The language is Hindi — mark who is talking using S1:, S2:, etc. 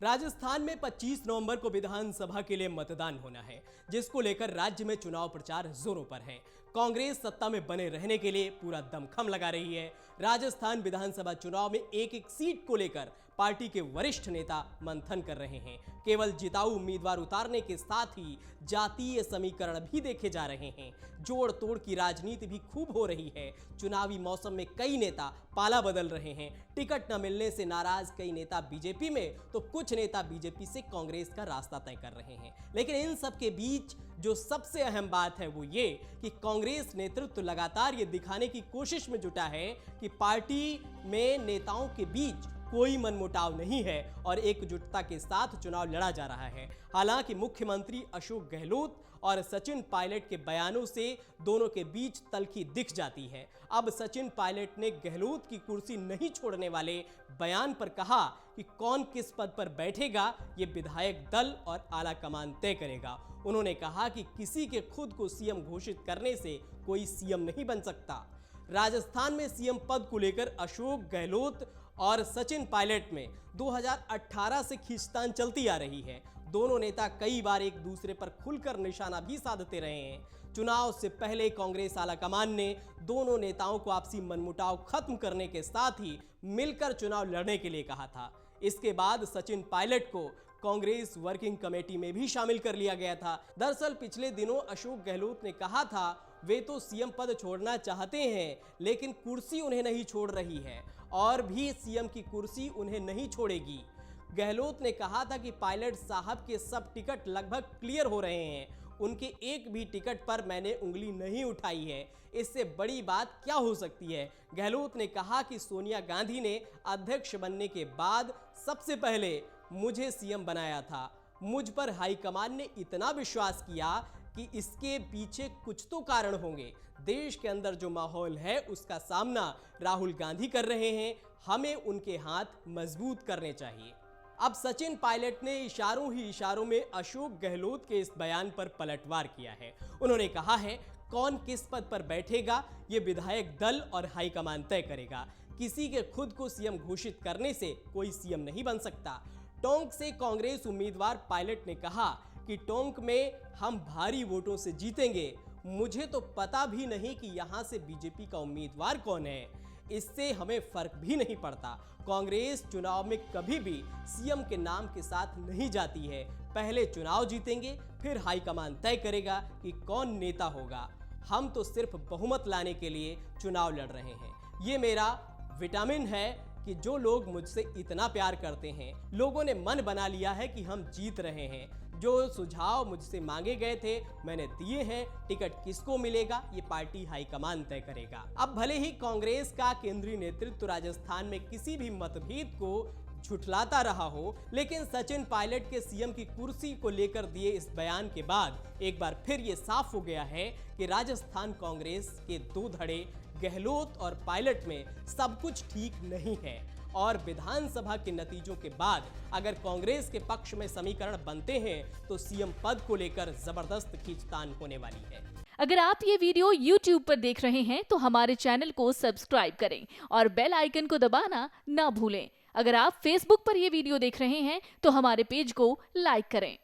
S1: राजस्थान में 25 नवंबर को विधानसभा के लिए मतदान होना है, जिसको लेकर राज्य में चुनाव प्रचार जोरों पर है। कांग्रेस सत्ता में बने रहने के लिए पूरा दमखम लगा रही है। राजस्थान विधानसभा चुनाव में एक एक सीट को लेकर पार्टी के वरिष्ठ नेता मंथन कर रहे हैं। केवल जिताऊ उम्मीदवार उतारने के साथ ही जातीय समीकरण भी देखे जा रहे हैं। जोड़ तोड़ की राजनीति भी खूब हो रही है। चुनावी मौसम में कई नेता पाला बदल रहे हैं। टिकट न मिलने से नाराज कई नेता बीजेपी में, तो कुछ नेता बीजेपी से कांग्रेस का रास्ता तय कर रहे हैं। लेकिन इन सब के बीच जो सबसे अहम बात है वो ये कि कांग्रेस नेतृत्व लगातार ये दिखाने की कोशिश में जुटा है कि पार्टी में नेताओं के बीच कोई मनमुटाव नहीं है और एकजुटता के साथ चुनाव लड़ा जा रहा है। हालांकि मुख्यमंत्री अशोक गहलोत और सचिन पायलट के बयानों से दोनों के बीच तल्खी दिख जाती है। अब सचिन पायलट ने गहलोत की कुर्सी नहीं छोड़ने वाले बयान पर कहा कि कौन किस पद पर बैठेगा ये विधायक दल और आला कमान तय करेगा। उन्होंने कहा कि किसी के खुद को सीएम घोषित करने से कोई सीएम नहीं बन सकता। राजस्थान में सीएम पद को लेकर अशोक गहलोत और सचिन पायलट में 2018 से खींचतान चलती आ रही है। दोनों नेता कई बार एक दूसरे पर खुलकर निशाना भी साधते रहे हैं। चुनाव से पहले कांग्रेस आलाकमान ने दोनों नेताओं को आपसी मनमुटाव खत्म करने के साथ ही मिलकर चुनाव लड़ने के लिए कहा था। इसके बाद सचिन पायलट को कांग्रेस वर्किंग कमेटी में भी शामिल कर लिया गया था। दरअसल पिछले दिनों अशोक गहलोत ने कहा था वे तो सीएम पद छोड़ना चाहते हैं, लेकिन कुर्सी उन्हें नहीं छोड़ रही है और भी सीएम की कुर्सी उन्हें नहीं छोड़ेगी। गहलोत ने कहा था कि पायलट साहब के सब टिकट लगभग क्लियर हो रहे हैं, उनके एक भी टिकट पर मैंने उंगली नहीं उठाई है। इससे बड़ी बात क्या हो सकती है। गहलोत ने कहा कि सोनिया गांधी ने अध्यक्ष बनने के बाद सबसे पहले मुझे सीएम बनाया था। मुझ पर हाईकमान ने इतना विश्वास किया कि इसके पीछे कुछ तो कारण होंगे। देश के अंदर जो माहौल है उसका सामना राहुल गांधी कर रहे हैं, हमें उनके हाथ मजबूत करने चाहिए। अब सचिन पायलट ने इशारों ही इशारों में अशोक गहलोत के इस बयान पर पलटवार किया है। उन्होंने कहा है कौन किस पद पर बैठेगा ये विधायक दल और हाईकमान तय करेगा। किसी के खुद को सीएम घोषित करने से कोई सीएम नहीं बन सकता। टोंक से कांग्रेस उम्मीदवार पायलट ने कहा कि टोंक में हम भारी वोटों से जीतेंगे। मुझे तो पता भी नहीं कि यहां से बीजेपी का उम्मीदवार कौन है, इससे हमें फर्क भी नहीं पड़ता। कांग्रेस चुनाव में कभी भी सीएम के नाम के साथ नहीं जाती है। पहले चुनाव जीतेंगे, फिर हाईकमान तय करेगा कि कौन नेता होगा। हम तो सिर्फ बहुमत लाने के लिए चुनाव लड़ रहे हैं। ये मेरा विटामिन है कि जो लोग मुझसे इतना प्यार करते हैं, लोगों ने मन बना लिया है कि हम जीत रहे हैं। जो सुझाव मुझसे मांगे गए थे मैंने दिए हैं। टिकट किसको मिलेगा ये पार्टी हाईकमान तय करेगा। अब भले ही कांग्रेस का केंद्रीय नेतृत्व राजस्थान में किसी भी मतभेद को झुठलाता रहा हो, लेकिन सचिन पायलट के सीएम की कुर्सी को लेकर दिए इस बयान के बाद एक बार फिर ये साफ हो गया है कि राजस्थान कांग्रेस के दो धड़े गहलोत और पायलट में सब कुछ ठीक नहीं है और विधानसभा के नतीजों के बाद अगर कांग्रेस के पक्ष में समीकरण बनते हैं तो सीएम पद को लेकर जबरदस्त खींचतान होने वाली है।
S2: अगर आप ये वीडियो YouTube पर देख रहे हैं तो हमारे चैनल को सब्सक्राइब करें और बेल आइकन को दबाना ना भूलें। अगर आप Facebook पर ये वीडियो देख रहे हैं तो हमारे पेज को लाइक करें।